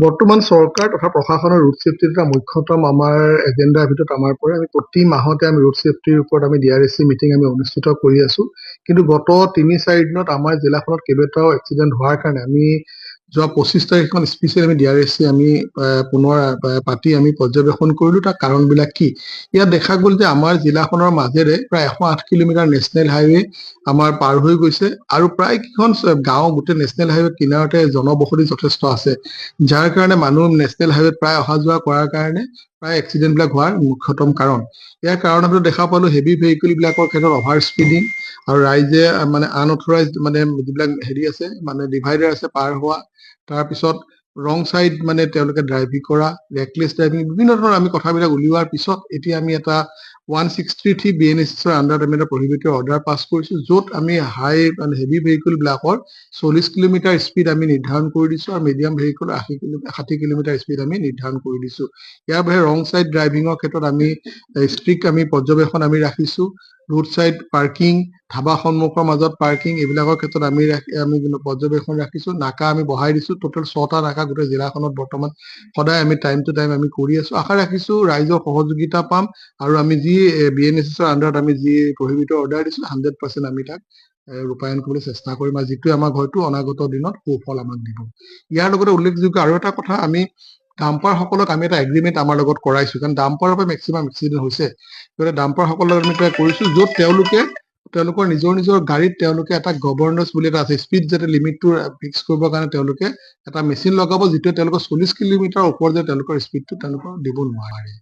বৰ্তমান চৰকাৰ তথা প্ৰশাসনৰ ৰোড ছেফটিৰ এটা মুখ্যতম আমাৰ এজেণ্ডাৰ ভিতৰত আমাৰ পৰে। আমি প্ৰতি মাহতে আমি ৰোড ছেফটিৰ ওপৰত আমি DRSC মিটিং আমি অনুষ্ঠিত কৰি আছো। কিন্তু গত ৩-৪ দিনত আমাৰ জিলাখনত কেইবাটাও এক্সিডেণ্ট হোৱাৰ কাৰণে আমি যোৱা ২৫ তাৰিখখন স্পেচিয়েল আমি DRSC আমি পুনৰ পাতি আমি পৰ্যবেক্ষণ কৰিলো তাৰ কাৰণবিলাক কি। ইয়াত দেখা গ'ল যে আমাৰ জিলাখনৰ মাজেৰে প্ৰায় ১০৮ কিলোমিটাৰ নেশ্যনেল হাইৱে আমাৰ পাৰ হৈ গৈছে আৰু প্ৰায় কেইখন গাঁও গোটেই নেশ্যনেল হাইৱে কিনাৰতে জনবসতি যথেষ্ট আছে, যাৰ কাৰণে মানুহ নেশ্যনেল হাইৱেত প্ৰায় অহা যোৱা কৰাৰ কাৰণে প্ৰায় এক্সিডেণ্ট বিলাক হোৱাৰ মুখ্যতম কাৰণ। ইয়াৰ কাৰণ আমি দেখা পালো হেভি ভেহিকল বিলাকৰ ক্ষেত্ৰত অভাৰ স্পীডিং আৰু ৰাইজে মানে আনঅথৰাইজ মানে যিবিলাক হেৰি আছে মানে ডিভাইডাৰ আছে পাৰ হোৱা, তাৰপিছত ৰং চাইড মানে তেওঁলোকে ড্ৰাইভিং কৰা, ৰেকলেছ ড্ৰাইভিং, বিভিন্ন ধৰণৰ আমি কথাবিলাক উলিওৱাৰ পিছত এতিয়া আমি এটা 163 BNSSৰ আণ্ডাৰত আমি এটা প্ৰহিবিটৰ অৰ্ডাৰ পাছ কৰিছো, য'ত আমি হাই মানে হেভি ভেহিকল বিলাকৰ 40 কিলোমিটাৰ স্পীড আমি নিৰ্ধাৰণ কৰি দিছো আৰু মিডিয়াম ভেহিকল 60 কিলোমিটাৰ স্পীড আমি নিৰ্ধাৰণ কৰি দিছো। ইয়াৰ বাহিৰে ৰং চাইড ড্ৰাইভিঙৰ ক্ষেত্ৰত আমি ষ্ট্ৰিক্ট আমি পৰ্যবেক্ষণ আমি ৰাখিছো। ৰোড চাইড পাৰ্কিং, ধাবা সন্মুখৰ মাজত পাৰ্কিং, এইবিলাকৰ ক্ষেত্ৰত আমি পৰ্যবেক্ষণ ৰাখিছো। নাকা আমি বঢ়াই দিছো, টোটেল 6টা নাকা গোটেই জিলাখনত বৰ্তমান সদায় আমি টাইম টু টাইম আমি কৰি আছো। আশা ৰাখিছো ৰাইজৰ সহযোগিতা পাম আৰু আমি যি BNSSৰ আণ্ডাৰত আমি যি প্ৰহিবিটৰ অৰ্ডাৰ দিছো 100% আমি তাক ৰূপায়ণ কৰিবলৈ চেষ্টা কৰিম আৰু যিটোৱে আমাক হয়তো অনাগত দিনত সুফল আমাক দিব। ইয়াৰ লগতে উল্লেখযোগ্য আৰু এটা কথা, আমি ডাম্পাৰ সকলক আমি এটা এগ্ৰিমেণ্ট আমাৰ লগত কৰাইছো, কাৰণ ডাম্পাৰৰ পৰা মেক্সিমাম এক্সিডেণ্ট হৈছে। গতিকে ডাম্পাৰ সকলৰ আমি তৈয়াৰ কৰিছো, য'ত তেওঁলোকৰ নিজৰ গাড়ীত তেওঁলোকে এটা গভৰ্নেন্স বুলি এটা আছে, স্পীড যাতে লিমিটটো ফিক্স কৰিবৰ কাৰণে তেওঁলোকে এটা মেচিন লগাব, যিটোৱে তেওঁলোকৰ 40 কিলোমিটাৰ ওপৰত যে তেওঁলোকৰ স্পীডটো তেওঁলোকৰ দিব নোৱাৰে।